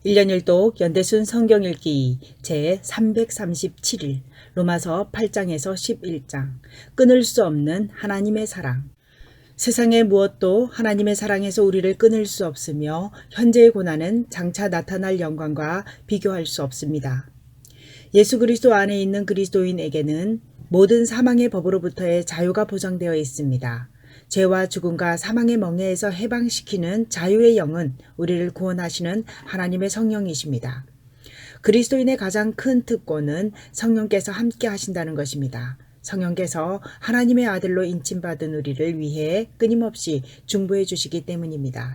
1년 1독 연대순 성경 읽기 제 337일 로마서 8장에서 11장 끊을 수 없는 하나님의 사랑. 세상의 무엇도 하나님의 사랑에서 우리를 끊을 수 없으며 현재의 고난은 장차 나타날 영광과 비교할 수 없습니다. 예수 그리스도 안에 있는 그리스도인에게는 모든 사망의 법으로부터의 자유가 보장되어 있습니다. 죄와 죽음과 사망의 멍에에서 해방시키는 자유의 영은 우리를 구원하시는 하나님의 성령이십니다. 그리스도인의 가장 큰 특권은 성령께서 함께 하신다는 것입니다. 성령께서 하나님의 아들로 인침받은 우리를 위해 끊임없이 중보해 주시기 때문입니다.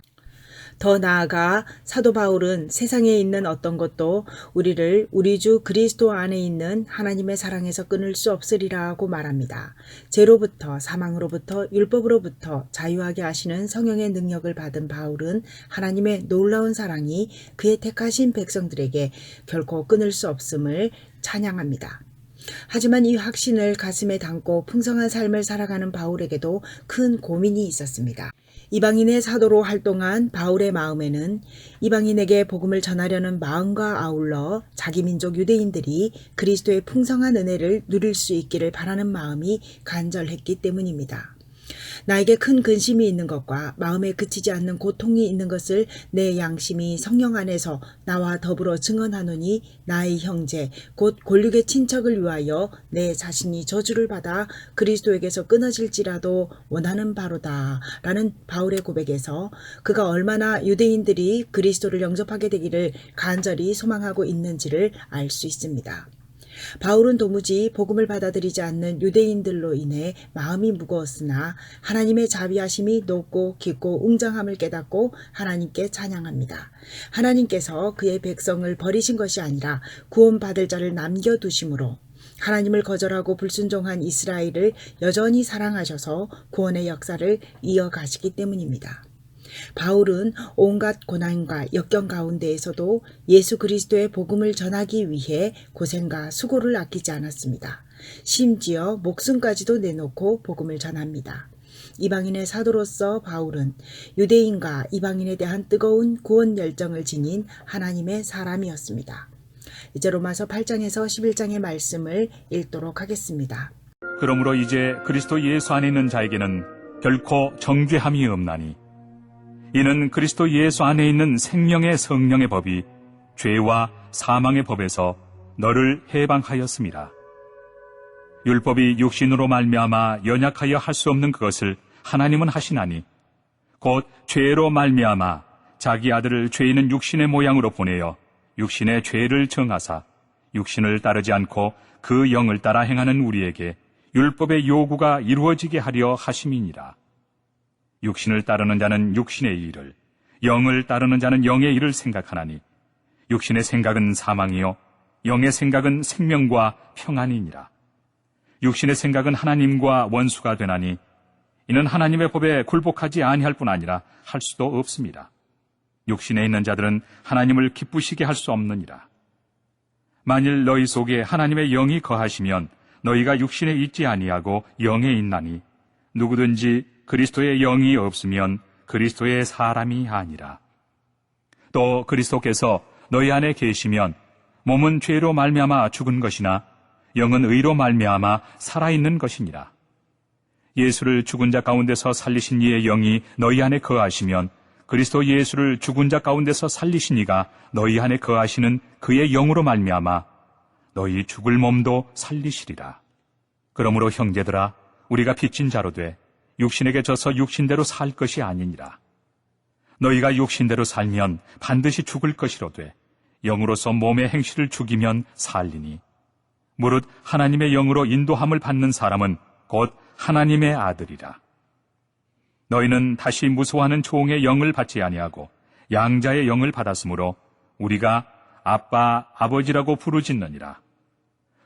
더 나아가 사도 바울은 세상에 있는 어떤 것도 우리를 우리 주 그리스도 안에 있는 하나님의 사랑에서 끊을 수 없으리라고 말합니다. 죄로부터 사망으로부터 율법으로부터 자유하게 하시는 성령의 능력을 받은 바울은 하나님의 놀라운 사랑이 그의 택하신 백성들에게 결코 끊을 수 없음을 찬양합니다. 하지만 이 확신을 가슴에 담고 풍성한 삶을 살아가는 바울에게도 큰 고민이 있었습니다. 이방인의 사도로 활동한 바울의 마음에는 이방인에게 복음을 전하려는 마음과 아울러 자기 민족 유대인들이 그리스도의 풍성한 은혜를 누릴 수 있기를 바라는 마음이 간절했기 때문입니다. 나에게 큰 근심이 있는 것과 마음에 그치지 않는 고통이 있는 것을 내 양심이 성령 안에서 나와 더불어 증언하노니 나의 형제 곧 골육의 친척을 위하여 내 자신이 저주를 받아 그리스도에게서 끊어질지라도 원하는 바로다 라는 바울의 고백에서 그가 얼마나 유대인들이 그리스도를 영접하게 되기를 간절히 소망하고 있는지를 알 수 있습니다. 바울은 도무지 복음을 받아들이지 않는 유대인들로 인해 마음이 무거웠으나 하나님의 자비하심이 높고 깊고 웅장함을 깨닫고 하나님께 찬양합니다. 하나님께서 그의 백성을 버리신 것이 아니라 구원받을 자를 남겨두심으로 하나님을 거절하고 불순종한 이스라엘을 여전히 사랑하셔서 구원의 역사를 이어가시기 때문입니다. 바울은 온갖 고난과 역경 가운데에서도 예수 그리스도의 복음을 전하기 위해 고생과 수고를 아끼지 않았습니다. 심지어 목숨까지도 내놓고 복음을 전합니다. 이방인의 사도로서 바울은 유대인과 이방인에 대한 뜨거운 구원 열정을 지닌 하나님의 사람이었습니다. 이제 로마서 8장에서 11장의 말씀을 읽도록 하겠습니다. 그러므로 이제 그리스도 예수 안에 있는 자에게는 결코 정죄함이 없나니 이는 그리스도 예수 안에 있는 생명의 성령의 법이 죄와 사망의 법에서 너를 해방하였습니다. 율법이 육신으로 말미암아 연약하여 할 수 없는 그것을 하나님은 하시나니 곧 죄로 말미암아 자기 아들을 죄 있는 육신의 모양으로 보내어 육신의 죄를 정하사 육신을 따르지 않고 그 영을 따라 행하는 우리에게 율법의 요구가 이루어지게 하려 하심이니라. 육신을 따르는 자는 육신의 일을, 영을 따르는 자는 영의 일을 생각하나니 육신의 생각은 사망이요 영의 생각은 생명과 평안이니라. 육신의 생각은 하나님과 원수가 되나니 이는 하나님의 법에 굴복하지 아니할 뿐 아니라 할 수도 없습니다. 육신에 있는 자들은 하나님을 기쁘시게 할 수 없느니라. 만일 너희 속에 하나님의 영이 거하시면 너희가 육신에 있지 아니하고 영에 있나니 누구든지 그리스도의 영이 없으면 그리스도의 사람이 아니라. 또 그리스도께서 너희 안에 계시면 몸은 죄로 말미암아 죽은 것이나 영은 의로 말미암아 살아있는 것이니라. 예수를 죽은 자 가운데서 살리신 이의 영이 너희 안에 거하시면 그리스도 예수를 죽은 자 가운데서 살리신 이가 너희 안에 거하시는 그의 영으로 말미암아 너희 죽을 몸도 살리시리라. 그러므로 형제들아 우리가 빚진 자로 돼 육신에게 져서 육신대로 살 것이 아니니라. 너희가 육신대로 살면 반드시 죽을 것이로되 영으로서 몸의 행실을 죽이면 살리니 무릇 하나님의 영으로 인도함을 받는 사람은 곧 하나님의 아들이라. 너희는 다시 무서워하는 종의 영을 받지 아니하고 양자의 영을 받았으므로 우리가 아빠, 아버지라고 부르짖느니라.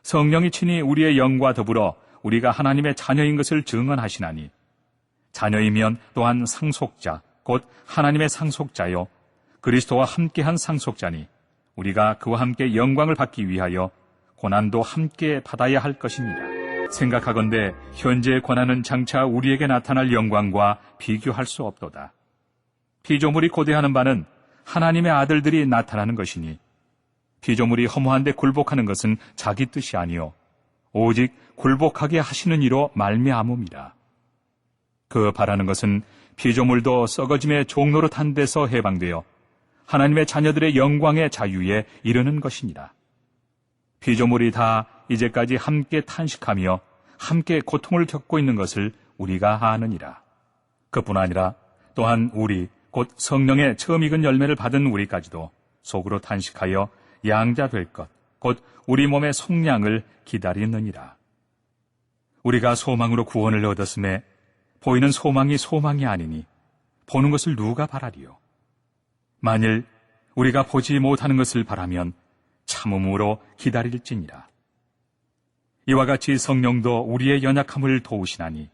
성령이 친히 우리의 영과 더불어 우리가 하나님의 자녀인 것을 증언하시나니 자녀이면 또한 상속자, 곧 하나님의 상속자요 그리스도와 함께한 상속자니 우리가 그와 함께 영광을 받기 위하여 고난도 함께 받아야 할 것입니다. 생각하건대 현재의 고난은 장차 우리에게 나타날 영광과 비교할 수 없도다. 피조물이 고대하는 바는 하나님의 아들들이 나타나는 것이니 피조물이 허무한데 굴복하는 것은 자기 뜻이 아니요 오직 굴복하게 하시는 이로 말미암음이라. 그 바라는 것은 피조물도 썩어짐의 종노릇한 데서 해방되어 하나님의 자녀들의 영광의 자유에 이르는 것이니라. 피조물이 다 이제까지 함께 탄식하며 함께 고통을 겪고 있는 것을 우리가 아느니라. 그뿐 아니라 또한 우리 곧 성령의 처음 익은 열매를 받은 우리까지도 속으로 탄식하여 양자 될 것, 곧 우리 몸의 속량을 기다리느니라. 우리가 소망으로 구원을 얻었음에 보이는 소망이 소망이 아니니 보는 것을 누가 바라리요? 만일 우리가 보지 못하는 것을 바라면 참음으로 기다릴지니라. 이와 같이 성령도 우리의 연약함을 도우시나니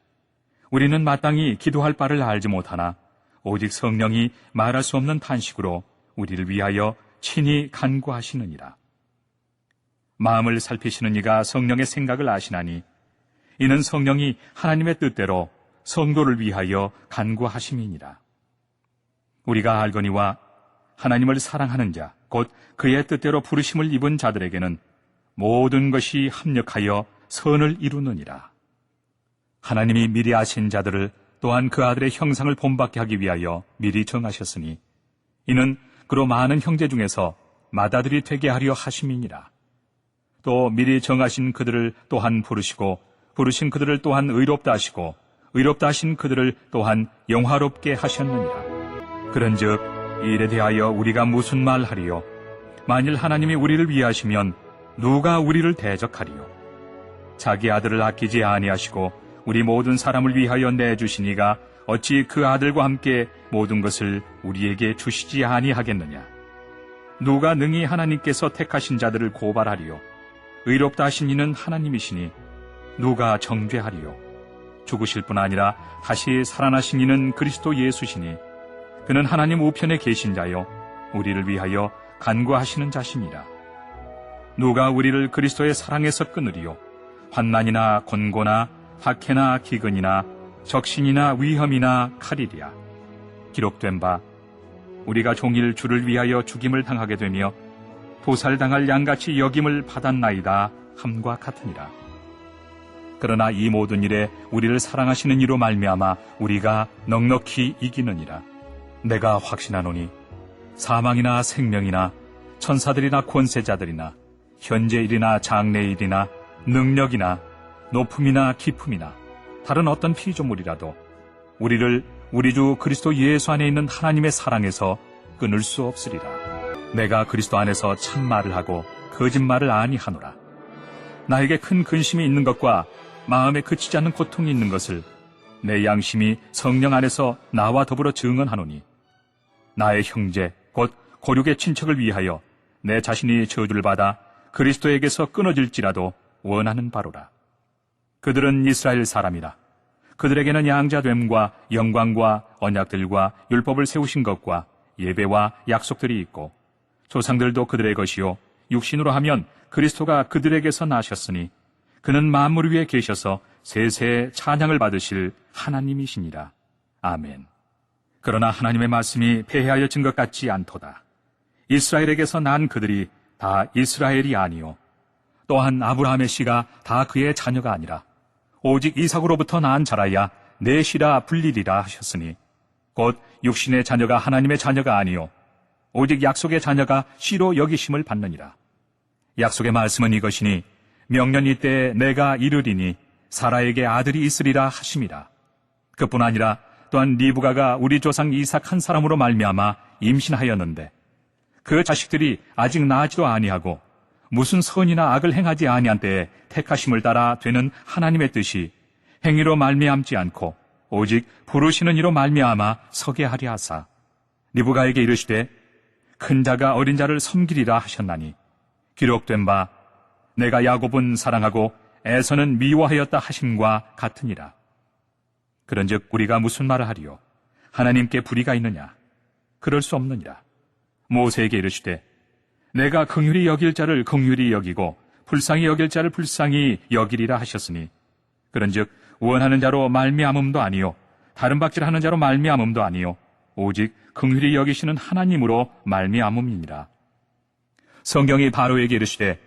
우리는 마땅히 기도할 바를 알지 못하나 오직 성령이 말할 수 없는 탄식으로 우리를 위하여 친히 간구하시느니라. 마음을 살피시는 이가 성령의 생각을 아시나니 이는 성령이 하나님의 뜻대로 성도를 위하여 간구하심이니라. 우리가 알거니와 하나님을 사랑하는 자, 곧 그의 뜻대로 부르심을 입은 자들에게는 모든 것이 합력하여 선을 이루느니라. 하나님이 미리 아신 자들을 또한 그 아들의 형상을 본받게 하기 위하여 미리 정하셨으니 이는 그로 많은 형제 중에서 맏아들이 되게 하려 하심이니라. 또 미리 정하신 그들을 또한 부르시고 부르신 그들을 또한 의롭다 하시고 의롭다 하신 그들을 또한 영화롭게 하셨느니라. 그런즉 이 일에 대하여 우리가 무슨 말 하리요? 만일 하나님이 우리를 위하시면 누가 우리를 대적하리요? 자기 아들을 아끼지 아니하시고 우리 모든 사람을 위하여 내주시니가 어찌 그 아들과 함께 모든 것을 우리에게 주시지 아니하겠느냐? 누가 능히 하나님께서 택하신 자들을 고발하리요? 의롭다 하신 이는 하나님이시니 누가 정죄하리요? 죽으실 뿐 아니라 다시 살아나신 이는 그리스도 예수시니 그는 하나님 우편에 계신 자요 우리를 위하여 간구하시는 자시니라. 누가 우리를 그리스도의 사랑에서 끊으리요? 환난이나 곤고나 박해나 기근이나 적신이나 위험이나 칼이랴. 기록된 바 우리가 종일 주를 위하여 죽임을 당하게 되며 도살당할 양같이 여김을 받았나이다 함과 같으니라. 그러나 이 모든 일에 우리를 사랑하시는 이로 말미암아 우리가 넉넉히 이기느니라. 내가 확신하노니 사망이나 생명이나 천사들이나 권세자들이나 현재일이나 장래일이나 능력이나 높음이나 깊음이나 다른 어떤 피조물이라도 우리를 우리 주 그리스도 예수 안에 있는 하나님의 사랑에서 끊을 수 없으리라. 내가 그리스도 안에서 참말을 하고 거짓말을 아니하노라. 나에게 큰 근심이 있는 것과 마음에 그치지 않는 고통이 있는 것을 내 양심이 성령 안에서 나와 더불어 증언하노니 나의 형제 곧 고륙의 친척을 위하여 내 자신이 저주를 받아 그리스도에게서 끊어질지라도 원하는 바로라. 그들은 이스라엘 사람이라. 그들에게는 양자됨과 영광과 언약들과 율법을 세우신 것과 예배와 약속들이 있고 조상들도 그들의 것이요 육신으로 하면 그리스도가 그들에게서 나셨으니 그는 만물 위에 계셔서 세세 찬양을 받으실 하나님이시니라. 아멘. 그러나 하나님의 말씀이 패하여진 것 같지 않도다. 이스라엘에게서 난 그들이 다 이스라엘이 아니요 또한 아브라함의 씨가 다 그의 자녀가 아니라 오직 이삭으로부터 난 자라야 내 씨라 불리리라 하셨으니 곧 육신의 자녀가 하나님의 자녀가 아니요 오직 약속의 자녀가 씨로 여기심을 받느니라. 약속의 말씀은 이것이니 명년이 때에 내가 이르리니 사라에게 아들이 있으리라 하심이라. 그뿐 아니라 또한 리브가가 우리 조상 이삭 한 사람으로 말미암아 임신하였는데 그 자식들이 아직 나지도 아니하고 무슨 선이나 악을 행하지 아니한 때에 택하심을 따라 되는 하나님의 뜻이 행위로 말미암지 않고 오직 부르시는 이로 말미암아 서게 하리 하사 리브가에게 이르시되 큰 자가 어린 자를 섬기리라 하셨나니 기록된 바 내가 야곱은 사랑하고 에서는 미워하였다 하심과 같으니라. 그런즉 우리가 무슨 말을 하리요? 하나님께 불의가 있느냐? 그럴 수 없느니라. 모세에게 이르시되 내가 긍휼히 여길 자를 긍휼히 여기고 불쌍히 여길 자를 불쌍히 여기리라 하셨으니 그런즉 원하는 자로 말미암음도 아니요 다른 박질하는 자로 말미암음도 아니요 오직 긍휼히 여기시는 하나님으로 말미암음이니라. 성경이 바로에게 이르시되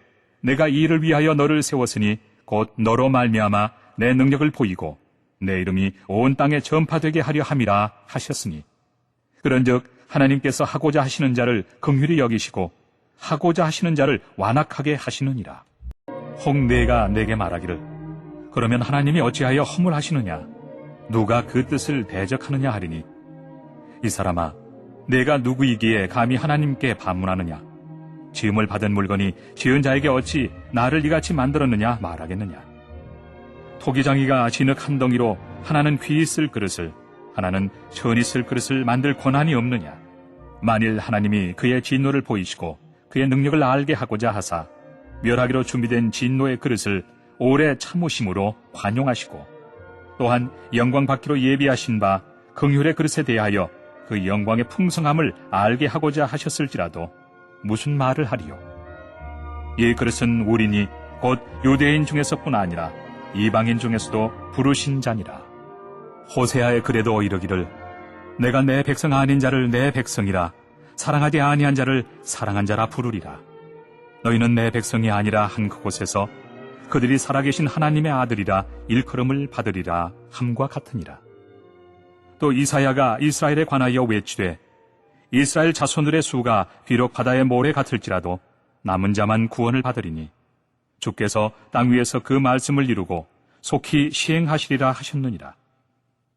내가 이 일을 위하여 너를 세웠으니 곧 너로 말미암아 내 능력을 보이고 내 이름이 온 땅에 전파되게 하려 함이라 하셨으니, 그런즉 하나님께서 하고자 하시는 자를 긍휼히 여기시고 하고자 하시는 자를 완악하게 하시느니라. 혹 내가 내게 말하기를 그러면 하나님이 어찌하여 허물하시느냐, 누가 그 뜻을 대적하느냐 하리니, 이 사람아, 내가 누구이기에 감히 하나님께 반문하느냐? 지음을 받은 물건이 지은 자에게 어찌 나를 이같이 만들었느냐 말하겠느냐? 토기장이가 진흙 한 덩이로 하나는 귀히 쓸 그릇을, 하나는 천히 쓸 그릇을 만들 권한이 없느냐? 만일 하나님이 그의 진노를 보이시고 그의 능력을 알게 하고자 하사 멸하기로 준비된 진노의 그릇을 오래 참으심으로 관용하시고, 또한 영광 받기로 예비하신 바 긍휼의 그릇에 대하여 그 영광의 풍성함을 알게 하고자 하셨을지라도 무슨 말을 하리요? 이 그릇은 우리니 곧 유대인 중에서뿐 아니라 이방인 중에서도 부르신 자니라. 호세아의 글에도 이르기를 내가 내 백성 아닌 자를 내 백성이라, 사랑하지 아니한 자를 사랑한 자라 부르리라. 너희는 내 백성이 아니라 한 그곳에서 그들이 살아계신 하나님의 아들이라 일컬음을 받으리라 함과 같으니라. 또 이사야가 이스라엘에 관하여 외치되 이스라엘 자손들의 수가 비록 바다의 모래 같을지라도 남은 자만 구원을 받으리니 주께서 땅 위에서 그 말씀을 이루고 속히 시행하시리라 하셨느니라.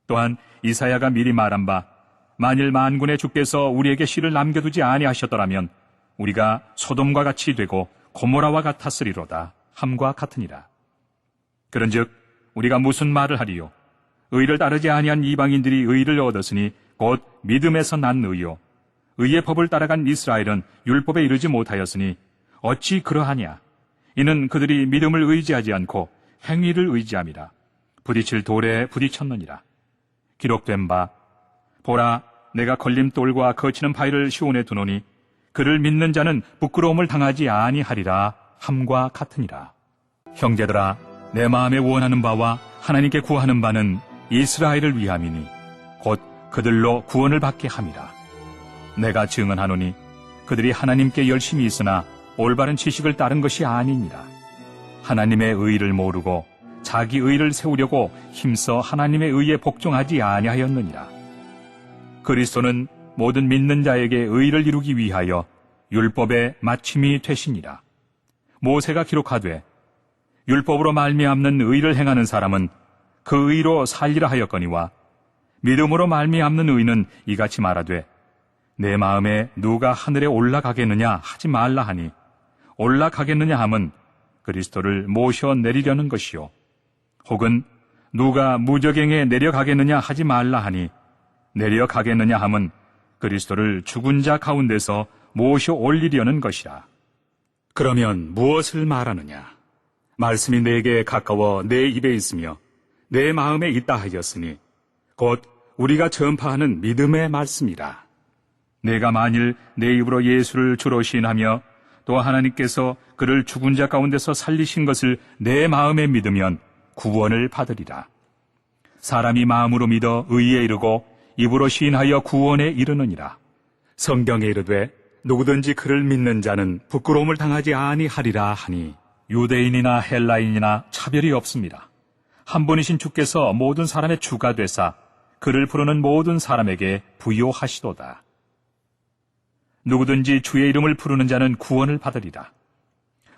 또한 이사야가 미리 말한 바 만일 만군의 주께서 우리에게 씨를 남겨두지 아니하셨더라면 우리가 소돔과 같이 되고 고모라와 같았으리로다 함과 같으니라. 그런즉 우리가 무슨 말을 하리요? 의를 따르지 아니한 이방인들이 의를 얻었으니 곧 믿음에서 난 의요, 의의 법을 따라간 이스라엘은 율법에 이르지 못하였으니 어찌 그러하냐? 이는 그들이 믿음을 의지하지 않고 행위를 의지함이라. 부딪힐 돌에 부딪혔느니라. 기록된 바 보라, 내가 걸림돌과 거치는 바위를 시온에 두노니 그를 믿는 자는 부끄러움을 당하지 아니하리라 함과 같으니라. 형제들아, 내 마음에 원하는 바와 하나님께 구하는 바는 이스라엘을 위함이니 곧 그들로 구원을 받게 함이라. 내가 증언하노니 그들이 하나님께 열심히 있으나 올바른 지식을 따른 것이 아니니라. 하나님의 의를 모르고 자기 의를 세우려고 힘써 하나님의 의에 복종하지 아니하였느니라. 그리스도는 모든 믿는 자에게 의를 이루기 위하여 율법의 마침이 되시니라. 모세가 기록하되 율법으로 말미암는 의를 행하는 사람은 그 의로 살리라 하였거니와 믿음으로 말미암는 의는 이같이 말하되 내 마음에 누가 하늘에 올라가겠느냐 하지 말라 하니, 올라가겠느냐 함은 그리스도를 모셔 내리려는 것이요, 혹은 누가 무저갱에 내려가겠느냐 하지 말라 하니 내려가겠느냐 함은 그리스도를 죽은 자 가운데서 모셔 올리려는 것이라. 그러면 무엇을 말하느냐? 말씀이 내게 가까워 내 입에 있으며 내 마음에 있다 하였으니 곧 우리가 전파하는 믿음의 말씀이라. 내가 만일 내 입으로 예수를 주로 시인하며 또 하나님께서 그를 죽은 자 가운데서 살리신 것을 내 마음에 믿으면 구원을 받으리라. 사람이 마음으로 믿어 의에 이르고 입으로 시인하여 구원에 이르느니라. 성경에 이르되 누구든지 그를 믿는 자는 부끄러움을 당하지 아니하리라 하니, 유대인이나 헬라인이나 차별이 없습니다. 한 분이신 주께서 모든 사람의 주가 되사 그를 부르는 모든 사람에게 부요하시도다. 누구든지 주의 이름을 부르는 자는 구원을 받으리라.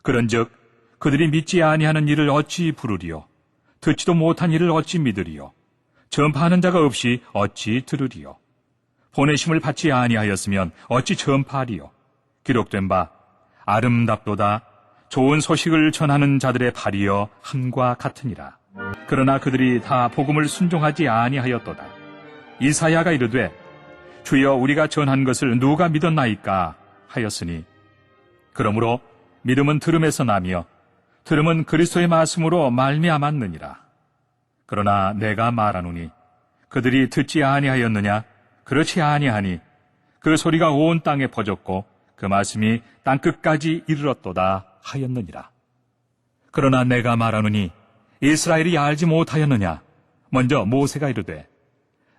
그런즉 그들이 믿지 아니하는 일을 어찌 부르리요? 듣지도 못한 일을 어찌 믿으리요? 전파하는 자가 없이 어찌 들으리요? 보내심을 받지 아니하였으면 어찌 전파하리요? 기록된 바 아름답도다 좋은 소식을 전하는 자들의 발이여 함과 같으니라. 그러나 그들이 다 복음을 순종하지 아니하였도다. 이사야가 이르되 주여 우리가 전한 것을 누가 믿었나이까 하였으니, 그러므로 믿음은 들음에서 나며 들음은 그리스도의 말씀으로 말미암았느니라. 그러나 내가 말하노니 그들이 듣지 아니하였느냐? 그렇지 아니하니 그 소리가 온 땅에 퍼졌고 그 말씀이 땅끝까지 이르렀도다 하였느니라. 그러나 내가 말하노니 이스라엘이 알지 못하였느냐? 먼저 모세가 이르되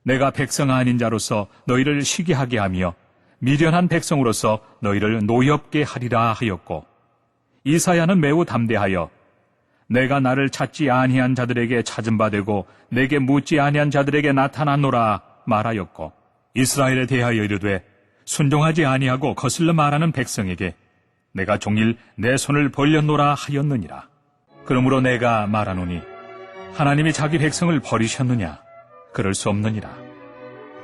내가 백성 아닌 자로서 너희를 시기하게 하며 미련한 백성으로서 너희를 노엽게 하리라 하였고, 이사야는 매우 담대하여 내가 나를 찾지 아니한 자들에게 찾은 바 되고 내게 묻지 아니한 자들에게 나타나노라 말하였고, 이스라엘에 대하여 이르되 순종하지 아니하고 거슬러 말하는 백성에게 내가 종일 내 손을 벌렸노라 하였느니라. 그러므로 내가 말하노니 하나님이 자기 백성을 버리셨느냐? 그럴 수 없느니라.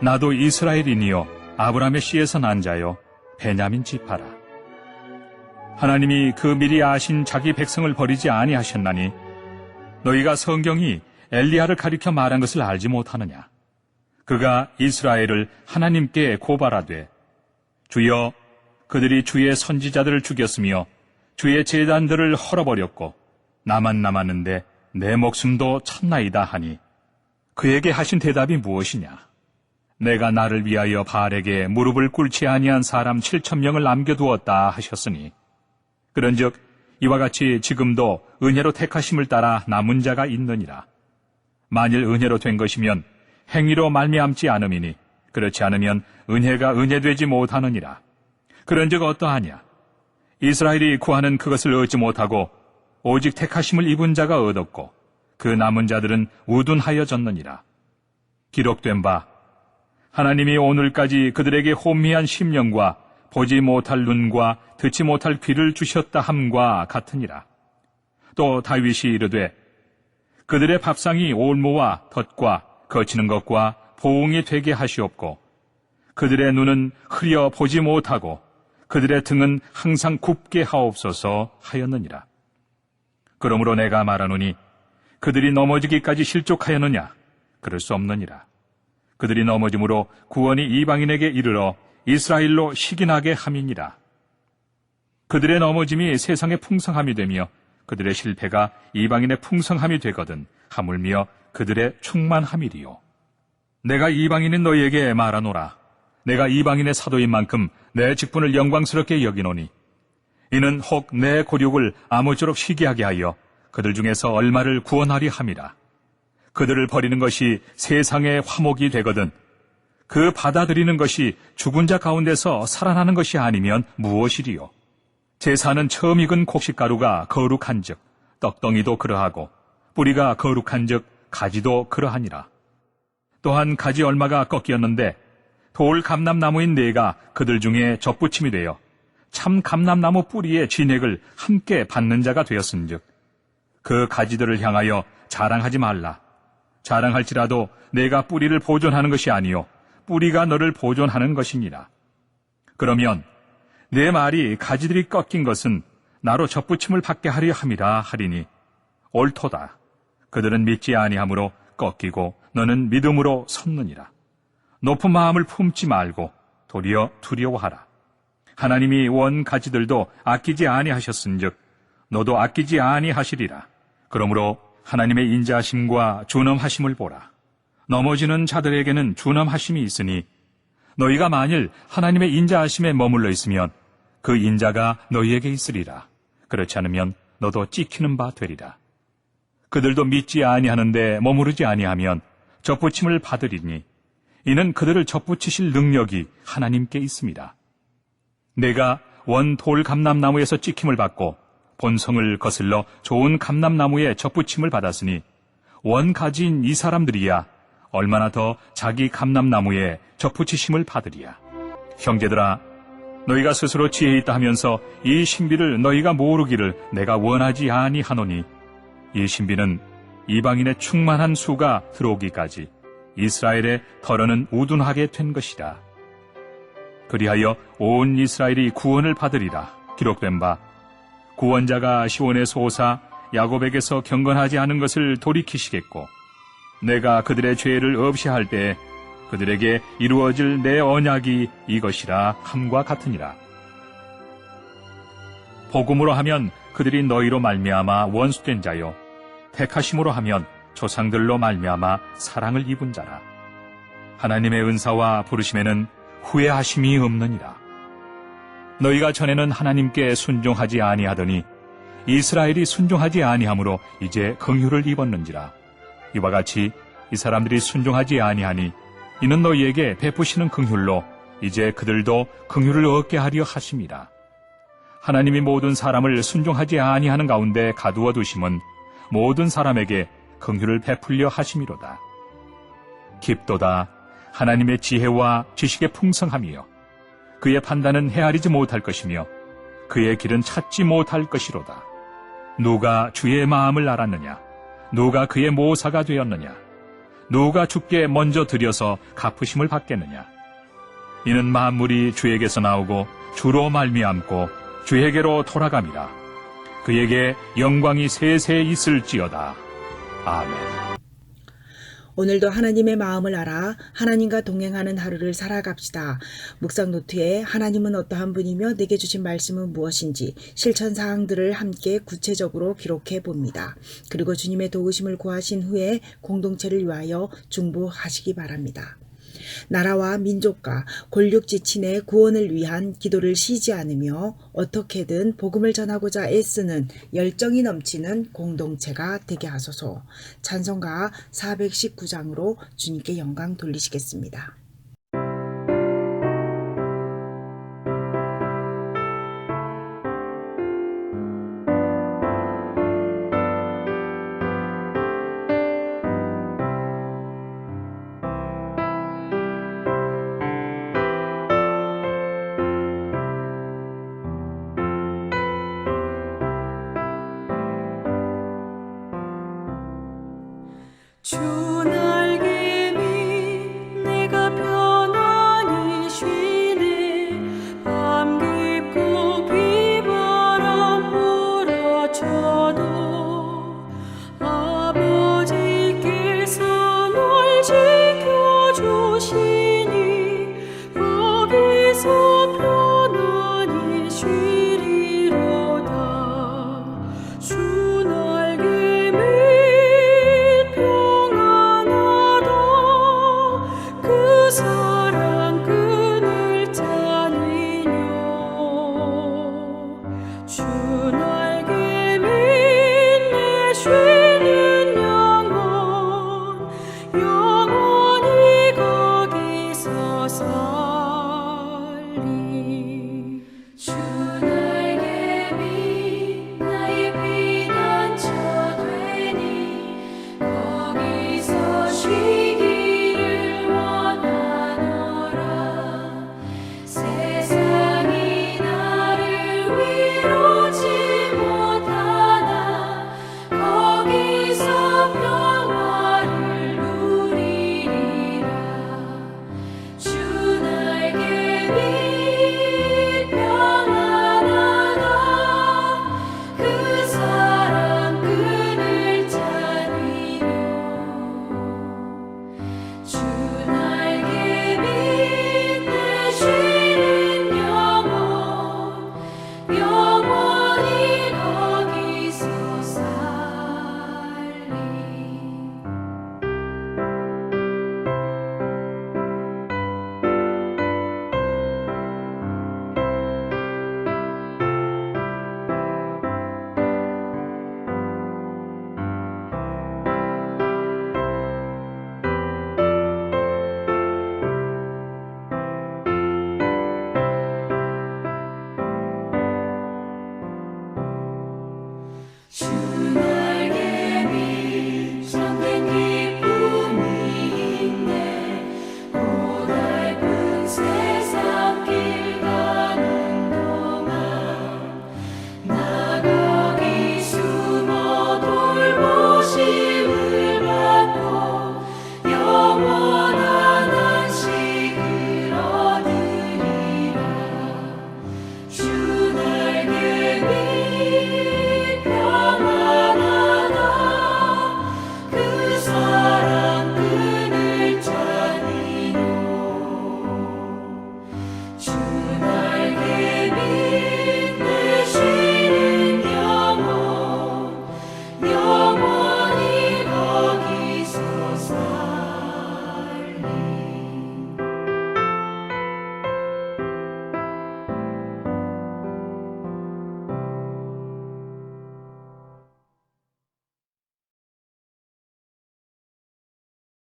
나도 이스라엘인이요 아브라함의 씨에서 난 자요 베냐민 지파라. 하나님이 그 미리 아신 자기 백성을 버리지 아니하셨나니 너희가 성경이 엘리야를 가리켜 말한 것을 알지 못하느냐? 그가 이스라엘을 하나님께 고발하되 주여 그들이 주의 선지자들을 죽였으며 주의 제단들을 헐어버렸고 나만 남았는데 내 목숨도 쳤나이다 하니 그에게 하신 대답이 무엇이냐? 내가 나를 위하여 바알에게 무릎을 꿇지 아니한 사람 7,000명을 남겨두었다 하셨으니 그런즉 이와 같이 지금도 은혜로 택하심을 따라 남은 자가 있느니라. 만일 은혜로 된 것이면 행위로 말미암지 않음이니 그렇지 않으면 은혜가 은혜되지 못하느니라. 그런즉 어떠하냐? 이스라엘이 구하는 그것을 얻지 못하고 오직 택하심을 입은 자가 얻었고 그 남은 자들은 우둔하여졌느니라. 기록된 바 하나님이 오늘까지 그들에게 혼미한 심령과 보지 못할 눈과 듣지 못할 귀를 주셨다 함과 같으니라. 또 다윗이 이르되 그들의 밥상이 올무와 덫과 거치는 것과 보응이 되게 하시옵고 그들의 눈은 흐려 보지 못하고 그들의 등은 항상 굽게 하옵소서 하였느니라. 그러므로 내가 말하노니 그들이 넘어지기까지 실족하였느냐? 그럴 수 없느니라. 그들이 넘어짐으로 구원이 이방인에게 이르러 이스라엘로 시기나게 함이니라. 그들의 넘어짐이 세상의 풍성함이 되며 그들의 실패가 이방인의 풍성함이 되거든 하물며 그들의 충만함이리요. 내가 이방인인 너희에게 말하노라. 내가 이방인의 사도인 만큼 내 직분을 영광스럽게 여기노니 이는 혹 내 고륙을 아무쪼록 시기하게 하여 그들 중에서 얼마를 구원하리 함이라. 그들을 버리는 것이 세상의 화목이 되거든 그 받아들이는 것이 죽은 자 가운데서 살아나는 것이 아니면 무엇이리요? 제사는 처음 익은 곡식가루가 거룩한즉 떡덩이도 그러하고 뿌리가 거룩한즉 가지도 그러하니라. 또한 가지 얼마가 꺾였는데 돌 감람나무인 네가 그들 중에 접붙임이 되어 참 감람나무 뿌리의 진액을 함께 받는 자가 되었은즉 그 가지들을 향하여 자랑하지 말라. 자랑할지라도 내가 뿌리를 보존하는 것이 아니요 뿌리가 너를 보존하는 것이니라. 그러면 내 말이 가지들이 꺾인 것은 나로 접붙임을 받게 하려 함이라 하리니 옳도다. 그들은 믿지 아니하므로 꺾이고 너는 믿음으로 섰느니라. 높은 마음을 품지 말고 도리어 두려워하라. 하나님이 원 가지들도 아끼지 아니하셨은즉 너도 아끼지 아니하시리라. 그러므로 하나님의 인자하심과 준엄하심을 보라. 넘어지는 자들에게는 준엄하심이 있으니 너희가 만일 하나님의 인자하심에 머물러 있으면 그 인자가 너희에게 있으리라. 그렇지 않으면 너도 찍히는 바 되리라. 그들도 믿지 아니하는데 머무르지 아니하면 접붙임을 받으리니 이는 그들을 접붙이실 능력이 하나님께 있습니다. 내가 원 돌 감람나무에서 찍힘을 받고 본성을 거슬러 좋은 감람나무에 접붙임을 받았으니 원 가지인 이 사람들이야 얼마나 더 자기 감람나무에 접붙이심을 받으리야. 형제들아, 너희가 스스로 지혜 있다 하면서 이 신비를 너희가 모르기를 내가 원하지 아니하노니 이 신비는 이방인의 충만한 수가 들어오기까지 이스라엘의 털어는 우둔하게 된 것이라. 그리하여 온 이스라엘이 구원을 받으리라. 기록된 바 구원자가 시온에서 오사 야곱에게서 경건하지 않은 것을 돌이키시겠고 내가 그들의 죄를 없이 할 때 그들에게 이루어질 내 언약이 이것이라 함과 같으니라. 복음으로 하면 그들이 너희로 말미암아 원수된 자요 택하심으로 하면 조상들로 말미암아 사랑을 입은 자라. 하나님의 은사와 부르심에는 후회하심이 없느니라. 너희가 전에는 하나님께 순종하지 아니하더니 이스라엘이 순종하지 아니하므로 이제 긍휼을 입었는지라. 이와 같이 이 사람들이 순종하지 아니하니 이는 너희에게 베푸시는 긍휼로 이제 그들도 긍휼을 얻게 하려 하심이라. 하나님이 모든 사람을 순종하지 아니하는 가운데 가두어 두심은 모든 사람에게 긍휼을 베풀려 하심이로다. 깊도다 하나님의 지혜와 지식의 풍성함이요 그의 판단은 헤아리지 못할 것이며 그의 길은 찾지 못할 것이로다. 누가 주의 마음을 알았느냐? 누가 그의 모사가 되었느냐? 누가 주께 먼저 드려서 갚으심을 받겠느냐? 이는 만물이 주에게서 나오고 주로 말미암고 주에게로 돌아감이라. 그에게 영광이 세세 있을지어다. 아멘. 오늘도 하나님의 마음을 알아 하나님과 동행하는 하루를 살아갑시다. 묵상 노트에 하나님은 어떠한 분이며 내게 주신 말씀은 무엇인지 실천 사항들을 함께 구체적으로 기록해 봅니다. 그리고 주님의 도우심을 구하신 후에 공동체를 위하여 중보하시기 바랍니다. 나라와 민족과 골육지친의 구원을 위한 기도를 쉬지 않으며 어떻게든 복음을 전하고자 애쓰는 열정이 넘치는 공동체가 되게 하소서. 찬송가 419장으로 주님께 영광 돌리시겠습니다. 주 날개 밑 내가 편안히 쉬네. 밤 깊고 비바람 몰아쳐도 아버지께서 널 지켜주시니 거기서 편안히 쉬리로다. 주 날개 밑 그 사랑 끈을 짜니뇨. 주 날개 밑 내 쉬는 영혼 영원히 거기서 살리. 주 날개 밑 나의 피난처 되니 거기서 쉬기를 원하노라. 세상이 나를 위로치 못하나 거기서 평화를 누리리라. 주 날개 밑 평안하다. 그 사랑 끈을 짜니뇨. 주 날개 밑 내 쉬는 영혼 영원히 거기서 살리. 주